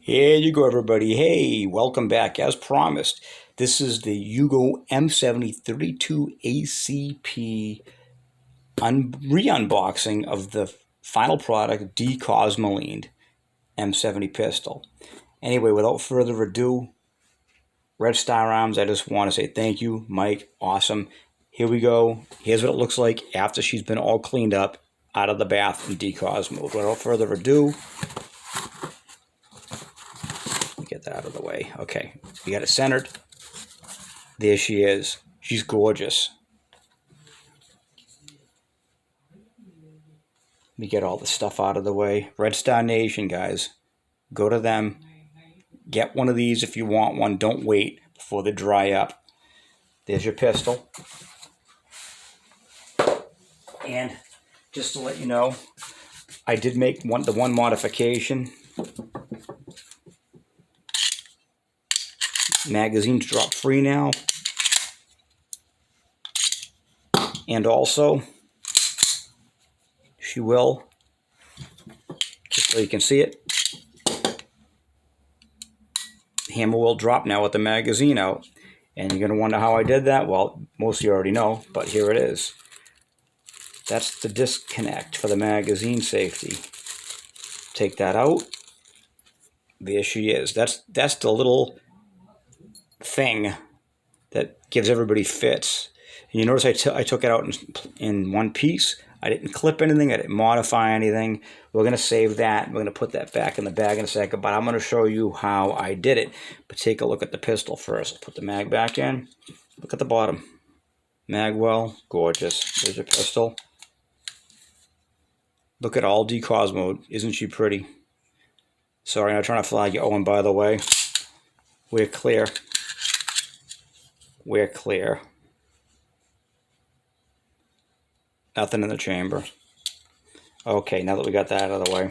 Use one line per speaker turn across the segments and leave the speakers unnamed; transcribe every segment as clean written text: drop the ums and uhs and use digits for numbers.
Here you go, everybody. Hey, welcome back. As promised, this is the Yugo M70 32 ACP re-unboxing of the final product, de-cosmolined M70 pistol. Anyway, without further ado, Red Star Arms, I just want to say thank you, Mike. Awesome. Here we go. Here's what it looks like after she's been all cleaned up out of the bath and decosmoed. Without further ado, get that out of the way. Okay, we got it centered. There she is. She's gorgeous. Let me get all the stuff out of the way. Red Star Nation, guys. Go to them. Get one of these if you want one. Don't wait before they dry up. There's your pistol. And just to let you know, I did make the one modification. Magazine's drop free now. And also, she will, just so you can see it, the hammer will drop now with the magazine out. And you're going to wonder how I did that. Well, most of you already know, but here it is. That's the disconnect for the magazine safety. Take that out. There she is. That's the little thing that gives everybody fits. And you notice I took it out in one piece. I didn't clip anything. I didn't modify anything. We're going to save that. We're going to put that back in the bag in a second, but I'm going to show you how I did it. But take a look at the pistol first. Put the mag back in. Look at the bottom. Mag well, gorgeous. There's your pistol. Look at all decosmoed. Isn't she pretty? Sorry, I'm not trying to flag you. Oh, and by the way, we're clear. We're clear. Nothing in the chamber. Okay, now that we got that out of the way.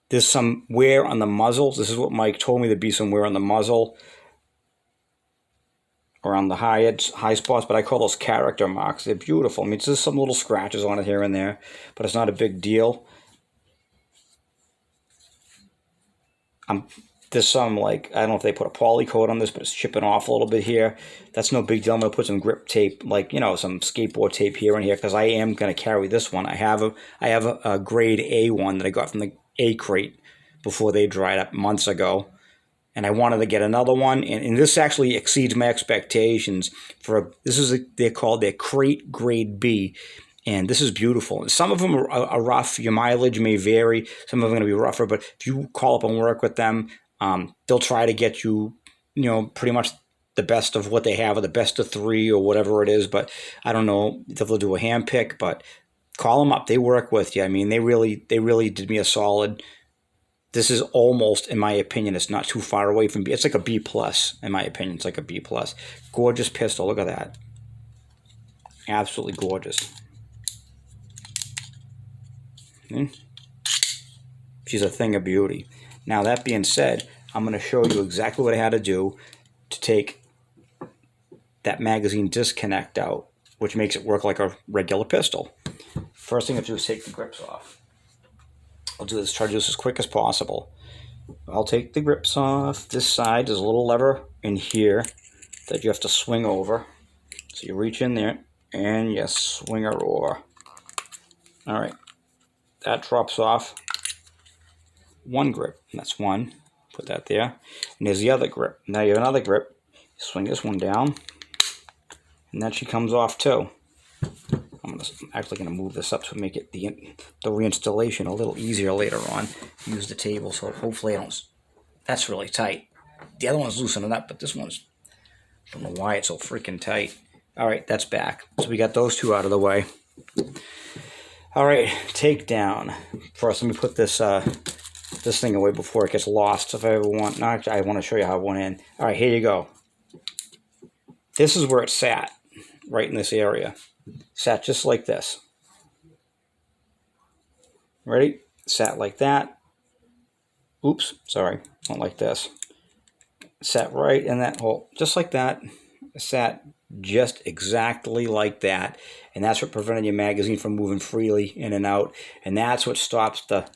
There's some wear on the muzzle. This is what Mike told me, there'd be some wear on the muzzle. Around the high spots, but I call those character marks. They're beautiful. I mean, it's just some little scratches on it here and there, but it's not a big deal. There's some, like, I don't know if they put a poly coat on this, but it's chipping off a little bit here. That's no big deal. I'm going to put some grip tape, like, you know, some skateboard tape here and here, because I am going to carry this one. I have a grade A one that I got from the A crate before they dried up months ago. And I wanted to get another one, and this actually exceeds my expectations. They're called their crate grade B, and this is beautiful. And some of them are rough. Your mileage may vary. Some of them are going to be rougher, but if you call up and work with them, they'll try to get you, pretty much the best of what they have, or the best of three, or whatever it is. But I don't know if they'll do a hand pick, but call them up. They work with you. I mean, they really did me a solid. This is almost, in my opinion, it's not too far away from B. It's like a B plus, in my opinion. It's like a B plus. Gorgeous pistol. Look at that. Absolutely gorgeous. She's a thing of beauty. Now, that being said, I'm going to show you exactly what I had to do to take that magazine disconnect out, which makes it work like a regular pistol. First thing I have to do is take the grips off. I'll do this, try to do this as quick as possible. I'll take the grips off. This side, there's a little lever in here that you have to swing over. So you reach in there and you swing her over. All right, that drops off one grip. That's one. Put that there. And there's the other grip. Now you have another grip. You swing this one down, and then she comes off too. I'm actually going to move this up to make it the reinstallation a little easier later on. Use the table, so hopefully I don't... That's really tight. The other one's loosening up, but this one's... I don't know why it's so freaking tight. All right, that's back. So we got those two out of the way. All right, takedown. First, let me put this this thing away before it gets lost. If I ever want... No, actually, I want to show you how it went in. All right, here you go. This is where it sat, right in this area. Sat just like this. Ready? Sat like that. Oops, sorry, not like this. Sat right in that hole, just like that. sat just exactly like that. And that's what prevented your magazine from moving freely in and out. And that's what stops the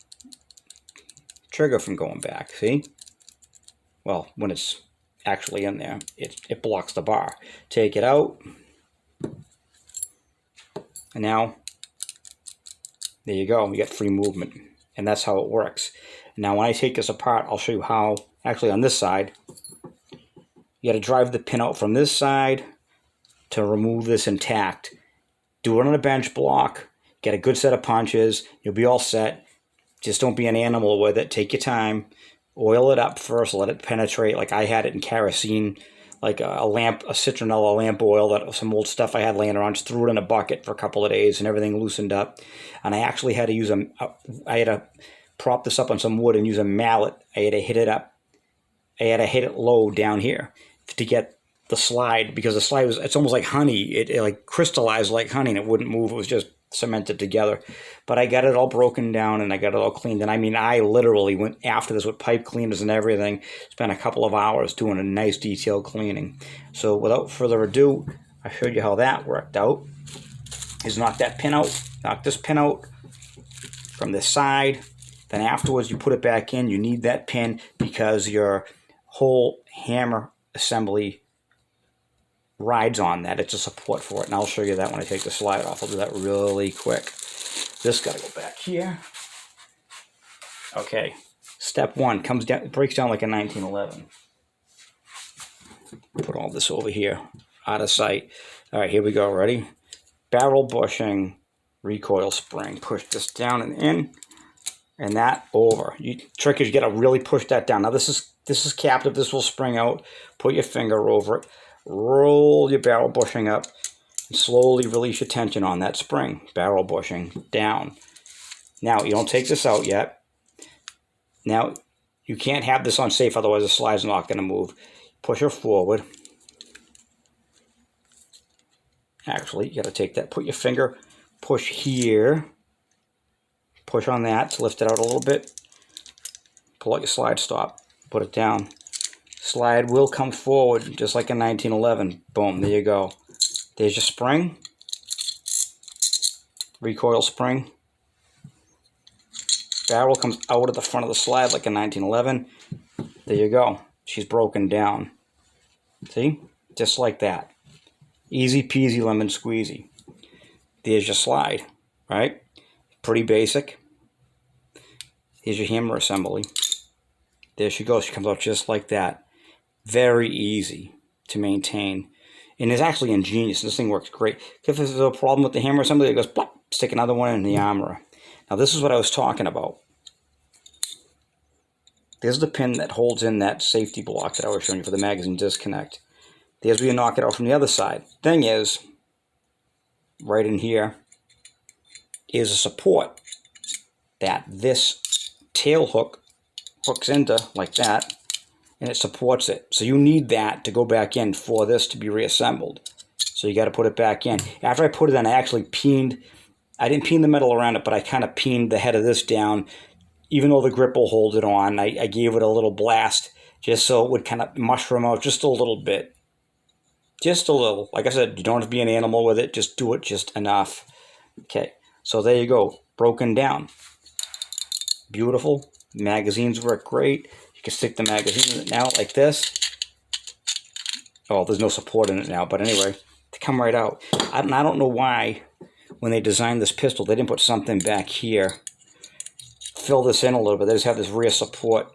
trigger from going back. See? Well, when it's actually in there, it blocks the bar. Take it out. And now, there you go. You get free movement. And that's how it works. Now, when I take this apart, I'll show you how, actually on this side, you got to drive the pin out from this side to remove this intact. Do it on a bench block. Get a good set of punches. You'll be all set. Just don't be an animal with it. Take your time. Oil it up first. Let it penetrate. Like I had it in kerosene, like a citronella lamp oil, that some old stuff I had laying around. Just threw it in a bucket for a couple of days and everything loosened up. And I actually had to use I had to prop this up on some wood and use a mallet. I had to hit it up. I had to hit it low down here to get the slide, because the slide it's almost like honey. It like crystallized like honey and it wouldn't move. It was just cemented together. But I got it all broken down and I got it all cleaned. And I mean, I literally went after this with pipe cleaners and everything, spent a couple of hours doing a nice detailed cleaning. So without further ado, I showed you how that worked out. Is knock that pin out, knock this pin out from this side. Then afterwards you put it back in. You need that pin because your whole hammer assembly rides on that. It's a support for it. And I'll show you that when I take the slide off. I'll do that really quick. This got to go back here. Okay. Step one comes down, it breaks down like a 1911. Put all this over here, out of sight. All right, here we go. Ready? Barrel bushing, recoil spring. Push this down and in, and that over. Trick is you got to really push that down. Now this is captive. This will spring out. Put your finger over it. Roll your barrel bushing up and slowly release your tension on that spring. Barrel bushing down. Now, you don't take this out yet. Now, you can't have this unsafe, otherwise the slide's not going to move. Push her forward. Actually, you got to take that, put your finger, push here. Push on that to lift it out a little bit. Pull out your slide stop. Put it down. Slide will come forward just like a 1911. Boom, there you go. There's your spring. Recoil spring. Barrel comes out at the front of the slide like a 1911. There you go. She's broken down. See? Just like that. Easy peasy lemon squeezy. There's your slide, right? Pretty basic. Here's your hammer assembly. There she goes. She comes out just like that. Very easy to maintain. And it's actually ingenious. This thing works great. If there's a problem with the hammer assembly, it goes plop, stick another one in the armorer. Now this is what I was talking about. There's the pin that holds in that safety block that I was showing you for the magazine disconnect. There's where you knock it out from the other side. Thing is, right in here is a support that this tail hook hooks into like that, and it supports it. So you need that to go back in for this to be reassembled. So you got to put it back in. After I put it in, I actually peened. I didn't peen the metal around it, but I kind of peened the head of this down. Even though the grip will hold it on, I gave it a little blast just so it would kind of mushroom out just a little bit. Just a little. Like I said, you don't have to be an animal with it. Just do it just enough. Okay, so there you go. Broken down. Beautiful. Magazines work great. You can stick the magazine in it now like this. Oh, there's no support in it now, but anyway, they come right out. I don't know why when they designed this pistol, they didn't put something back here. Fill this in a little bit. They just have this rear support,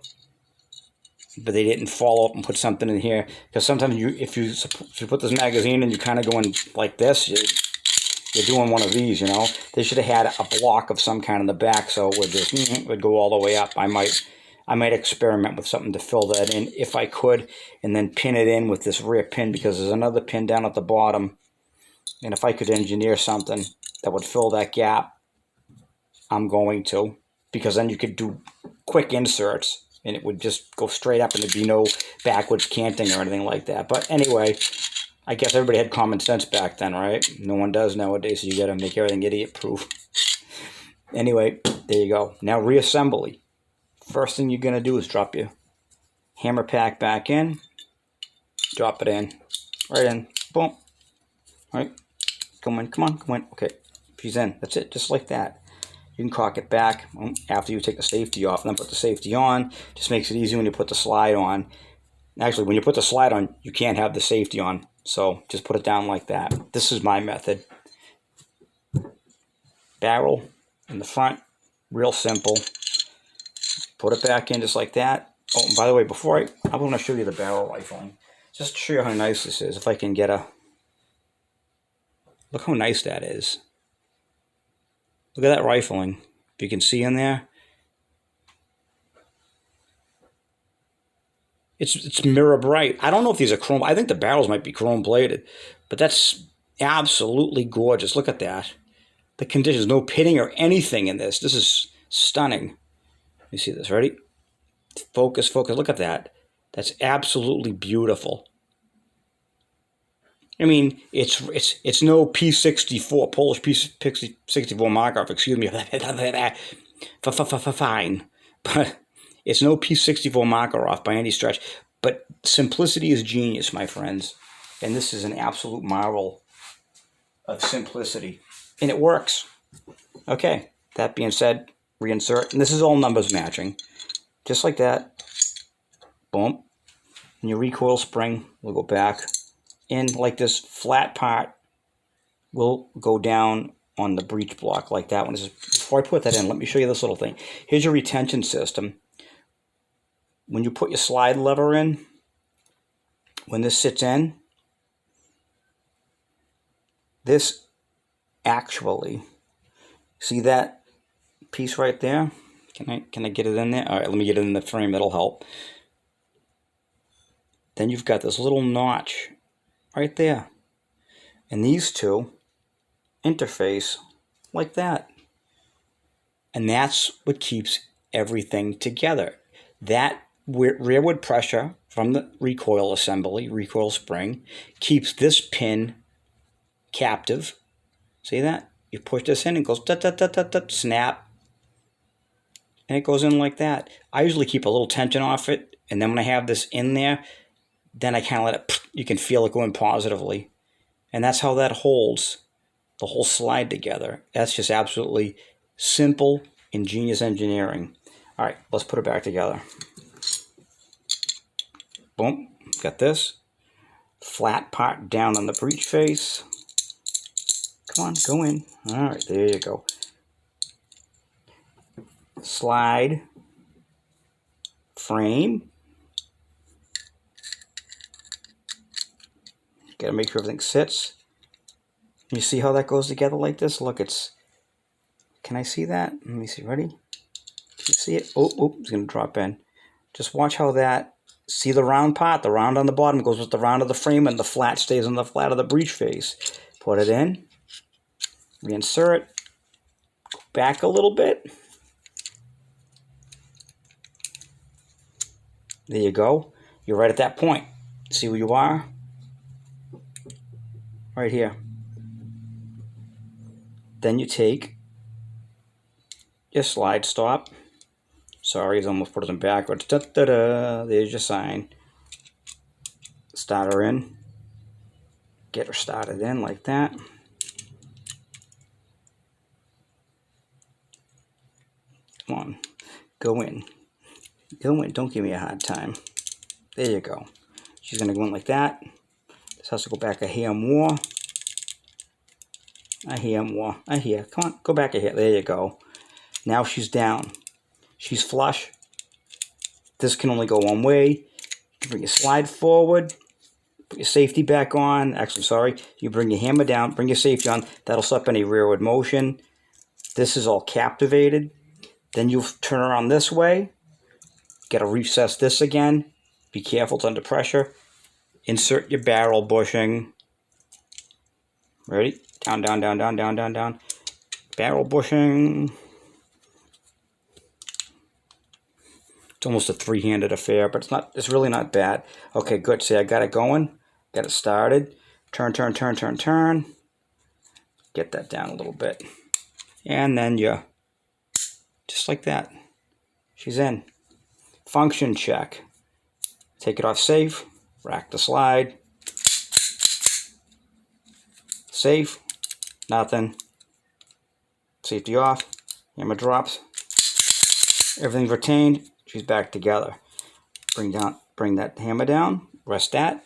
but they didn't follow up and put something in here. Because sometimes if you put this magazine and you kind of go in like this, you're doing one of these, you know. They should have had a block of some kind in the back, so it would just would go all the way up. I might experiment with something to fill that in if I could, and then pin it in with this rear pin, because there's another pin down at the bottom. And if I could engineer something that would fill that gap, I'm going to. Because then you could do quick inserts, and it would just go straight up, and there'd be no backwards canting or anything like that. But anyway, I guess everybody had common sense back then, right? No one does nowadays, so you got to make everything idiot-proof. Anyway, there you go. Now reassembly. First thing you're going to do is drop your hammer pack back in, drop it in right in, boom, right, come on, come on, come on, okay, she's in, that's it, just like that. You can cock it back after you take the safety off, and then put the safety on. Just makes it easy when you put the slide on. Actually, when you put the slide on, you can't have the safety on, so just put it down like that. This is my method. Barrel in the front, real simple. Put it back in just like that. Oh, and by the way, before I want to show you the barrel rifling, just to show you how nice this is. If I can get a look how nice that is. Look at that rifling. If you can see in there, it's mirror bright. I don't know if these are chrome. I think the barrels might be chrome plated, but that's absolutely gorgeous. Look at that. The conditions, no pitting or anything in this. This is stunning. You see this? Ready? Focus, focus. Look at that. That's absolutely beautiful. I mean, it's no P64, Polish P64 Makarov, excuse me, fine. But it's no P64 Makarov by any stretch. But simplicity is genius, my friends. And this is an absolute marvel of simplicity. And it works. Okay, that being said, reinsert. And this is all numbers matching. Just like that. Boom. And your recoil spring will go back in like this. Flat part will go down on the breech block like that one. Before I put that in, let me show you this little thing. Here's your retention system. When you put your slide lever in, when this sits in, this actually, see that piece right there? Can I get it in there? All right, let me get it in the frame. That'll help. Then you've got this little notch right there. And these two interface like that. And that's what keeps everything together. That rearward pressure from the recoil assembly, recoil spring, keeps this pin captive. See that? You push this in, it goes snap. And it goes in like that. I usually keep a little tension off it, and then when I have this in there, then I kind of let it, you can feel it going positively. And that's how that holds the whole slide together. That's just absolutely simple, ingenious engineering. All right, let's put it back together. Boom, got this. Flat part down on the breech face. Come on, go in. All right, there you go. Slide, frame. Got to make sure everything sits. You see how that goes together like this? Look, can I see that? Let me see, ready? Can you see it? Oh, it's going to drop in. Just watch how that, see the round part? The round on the bottom goes with the round of the frame, and the flat stays on the flat of the breech face. Put it in, reinsert, go back a little bit. There you go. You're right at that point. See where you are? Right here. Then you take your slide stop. Sorry, he's almost put it in backwards. There's your sign. Start her in. Get her started in like that. Come on. Go in. Go in. Don't give me a hard time. There you go. She's going to go in like that. This has to go back a hair more. A hair more. A hair. Come on. Go back a hair. There you go. Now she's down. She's flush. This can only go one way. You can bring your slide forward. Put your safety back on. Actually, sorry. You bring your hammer down. Bring your safety on. That'll stop any rearward motion. This is all captivated. Then you turn around this way. Got to recess this again. Be careful, it's under pressure. Insert your barrel bushing. Ready? Down, down, down, down, down, down, down. Barrel bushing. It's almost a three-handed affair, but it's really not bad. Okay, good. See, I got it going. Got it started. Turn, turn, turn, turn, turn. Get that down a little bit. And then you, just like that. She's in. Function check. Take it off safe. Rack the slide. Safe, nothing. Safety off, hammer drops. Everything's retained, she's back together. Bring that hammer down, rest that.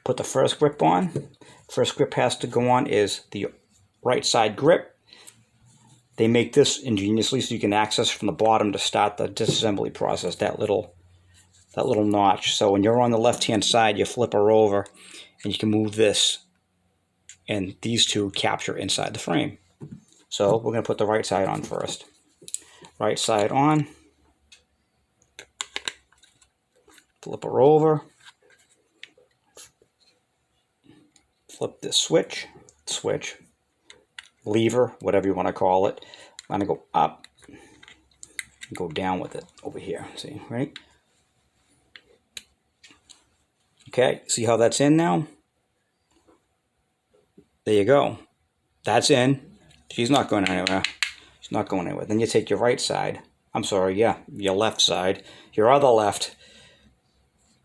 Put the first grip on. First grip has to go on is the right side grip. They make this ingeniously so you can access from the bottom to start the disassembly process, that little notch. So when you're on the left-hand side, you flip her over and you can move this, and these two capture inside the frame. So we're going to put the right side on first. Right side on. Flip her over. Flip this switch, lever, whatever you want to call it. I'm going to go up, go down with it over here. See, right? Okay, see how that's in now? There you go. That's in. She's not going anywhere. She's not going anywhere. Then you take your right side. I'm sorry, yeah, your left side. Your other left.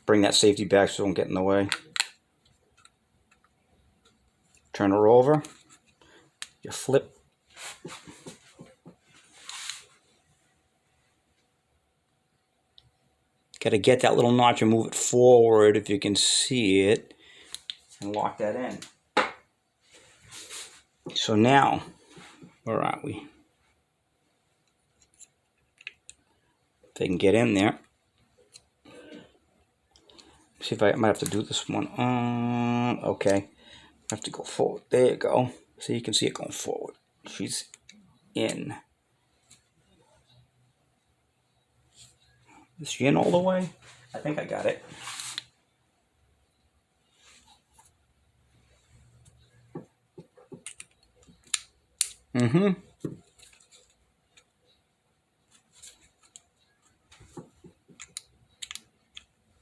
Bring that safety back so it don't get in the way. Turn her over. You flip. Got to get that little notch and move it forward if you can see it. And lock that in. So now, where are we? If they can get in there. See if I might have to do this one. Okay. I have to go forward. There you go. So you can see it going forward. She's in. Is she in all the way? I think I got it. Mm-hmm.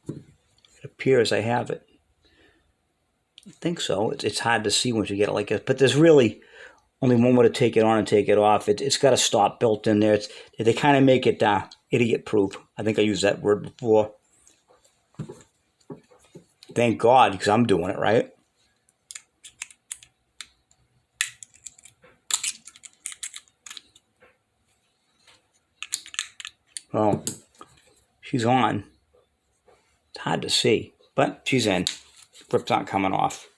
It appears I have it. I think so. It's hard to see once you get it like this, but there's really only one way to take it on and take it off. It's got a stop built in there. They kind of make it idiot-proof. I think I used that word before. Thank God, because I'm doing it, right? Well, she's on. It's hard to see, but she's in. Grip's not coming off.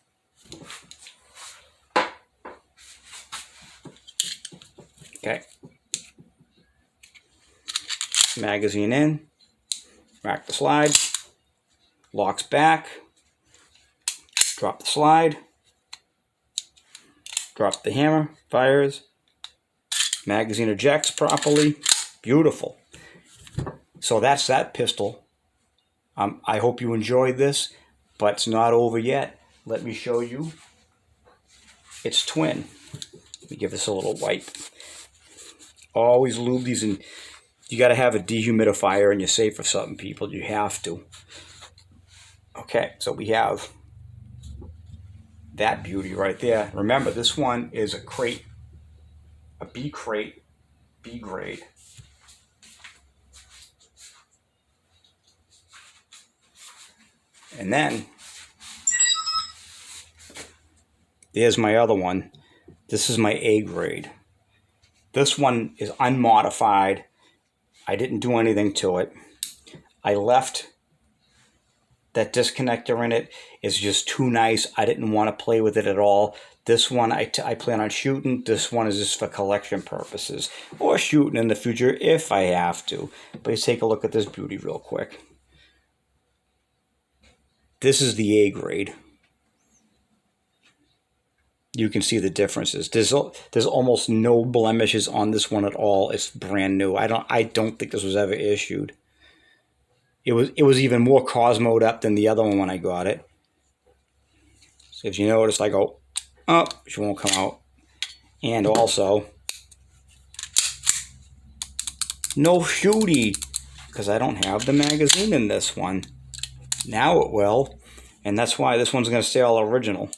Okay. Magazine in. Rack the slide. Locks back. Drop the slide. Drop the hammer. Fires. Magazine ejects properly. Beautiful. So that's that pistol. I hope you enjoyed this, but it's not over yet. Let me show you its twin. Let me give this a little wipe. Always lube these, and you got to have a dehumidifier in your safe or something, people. You have to. Okay, so we have that beauty right there. Remember, this one is a crate, a B crate, B grade. And then, there's my other one. This is my A grade. This one is unmodified. I didn't do anything to it. I left that disconnector in it. It's just too nice. I didn't want to play with it at all. This one I plan on shooting. This one is just for collection purposes. Or shooting in the future if I have to. But let's take a look at this beauty real quick. This is the A grade. You can see the differences. There's almost no blemishes on this one at all. It's brand new. I don't think this was ever issued. It was even more Cosmoed up than the other one when I got it. So if you notice, I go, oh, she won't come out. And also, no shooty, because I don't have the magazine in this one. Now it will, and that's why this one's going to stay all original.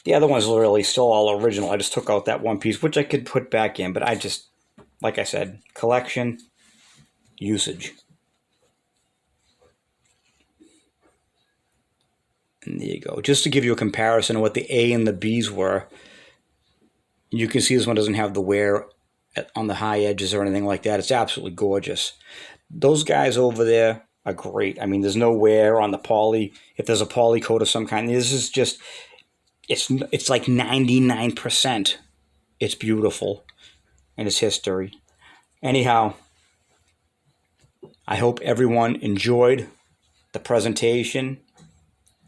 The other one's literally still all original. I just took out that one piece, which I could put back in, but I just, like I said, collection, usage. And there you go. Just to give you a comparison of what the A and the Bs were, you can see this one doesn't have the wear on the high edges or anything like that. It's absolutely gorgeous. Those guys over there are great. I mean, there's no wear on the poly. If there's a poly coat of some kind, this is just, it's like 99%. It's beautiful, and it's history. Anyhow, I hope everyone enjoyed the presentation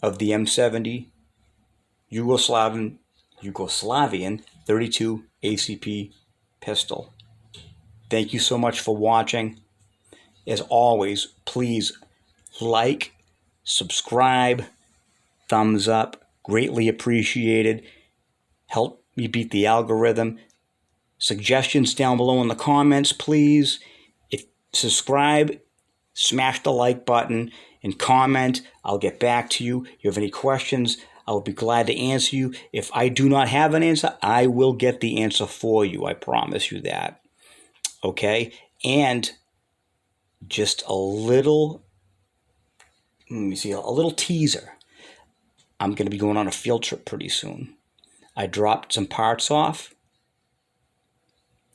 of the M70 Yugoslavian 32 ACP pistol. Thank you so much for watching. As always, please like, subscribe, thumbs up, greatly appreciated. Help me beat the algorithm. Suggestions down below in the comments, please. If subscribe, smash the like button and comment. I'll get back to you. If you have any questions, I'll be glad to answer you. If I do not have an answer, I will get the answer for you. I promise you that. Okay? And just a little, let me see, a little teaser. I'm going to be going on a field trip pretty soon. I dropped some parts off.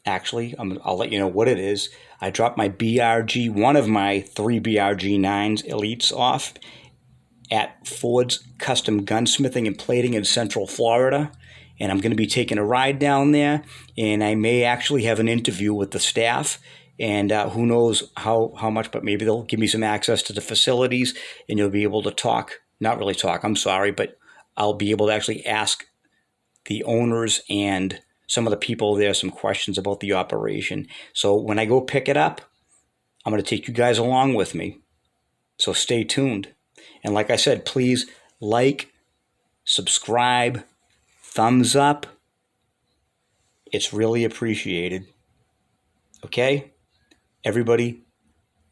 Actually, I'll let you know what it is. I dropped my BRG, one of my 3 BRG-9s Elites off at Ford's Custom Gunsmithing and Plating in Central Florida. And I'm going to be taking a ride down there. And I may actually have an interview with the staff. And who knows how much, but maybe they'll give me some access to the facilities. And you'll be able to talk, not really talk, I'm sorry, but I'll be able to actually ask the owners and some of the people there some questions about the operation. So when I go pick it up, I'm going to take you guys along with me. So stay tuned. And like I said, please like, subscribe, thumbs up. It's really appreciated. Okay? Everybody,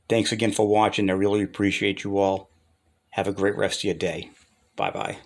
thanks again for watching. I really appreciate you all. Have a great rest of your day. Bye-bye.